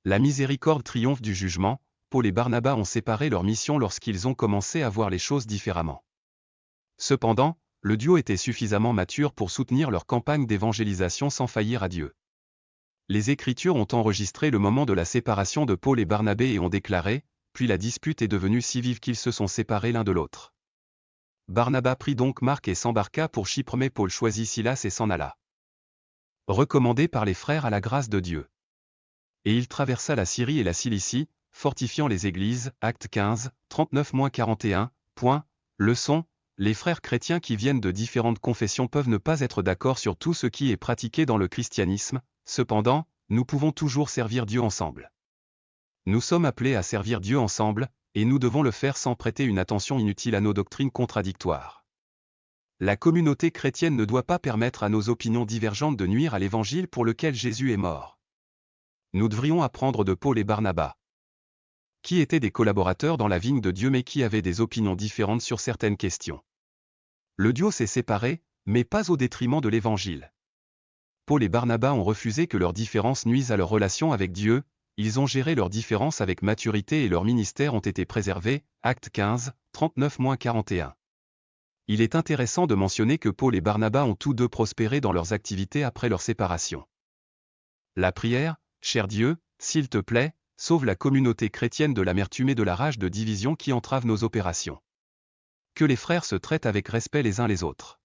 La miséricorde triomphe du jugement. Paul et Barnabas ont séparé leur mission lorsqu'ils ont commencé à voir les choses différemment. Cependant, le duo était suffisamment mature pour soutenir leur campagne d'évangélisation sans faillir à Dieu. Les Écritures ont enregistré le moment de la séparation de Paul et Barnabé et ont déclaré, puis la dispute est devenue si vive qu'ils se sont séparés l'un de l'autre. Barnabas prit donc Marc et s'embarqua pour Chypre, mais Paul choisit Silas et s'en alla. Recommandé par les frères à la grâce de Dieu. Et il traversa la Syrie et la Cilicie, fortifiant les églises, Actes 15, 39-41, Leçon, les frères chrétiens qui viennent de différentes confessions peuvent ne pas être d'accord sur tout ce qui est pratiqué dans le christianisme, cependant, nous pouvons toujours servir Dieu ensemble. Nous sommes appelés à servir Dieu ensemble, et nous devons le faire sans prêter une attention inutile à nos doctrines contradictoires. La communauté chrétienne ne doit pas permettre à nos opinions divergentes de nuire à l'évangile pour lequel Jésus est mort. Nous devrions apprendre de Paul et Barnabas, qui étaient des collaborateurs dans la vigne de Dieu mais qui avaient des opinions différentes sur certaines questions. Le duo s'est séparé, mais pas au détriment de l'évangile. Paul et Barnabas ont refusé que leurs différences nuisent à leur relation avec Dieu, ils ont géré leurs différences avec maturité et leurs ministères ont été préservés, Actes 15, 39-41. Il est intéressant de mentionner que Paul et Barnabas ont tous deux prospéré dans leurs activités après leur séparation. La prière, cher Dieu, s'il te plaît, sauve la communauté chrétienne de l'amertume et de la rage de division qui entravent nos opérations. Que les frères se traitent avec respect les uns les autres.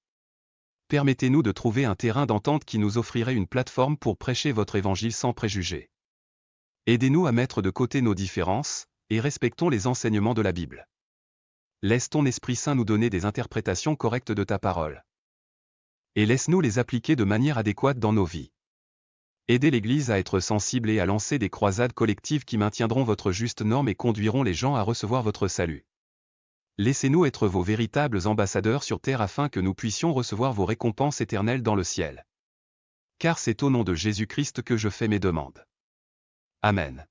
Permettez-nous de trouver un terrain d'entente qui nous offrirait une plateforme pour prêcher votre évangile sans préjugés. Aidez-nous à mettre de côté nos différences, et respectons les enseignements de la Bible. Laisse ton Esprit Saint nous donner des interprétations correctes de ta parole. Et laisse-nous les appliquer de manière adéquate dans nos vies. Aidez l'Église à être sensible et à lancer des croisades collectives qui maintiendront votre juste norme et conduiront les gens à recevoir votre salut. Laissez-nous être vos véritables ambassadeurs sur terre afin que nous puissions recevoir vos récompenses éternelles dans le ciel. Car c'est au nom de Jésus-Christ que je fais mes demandes. Amen.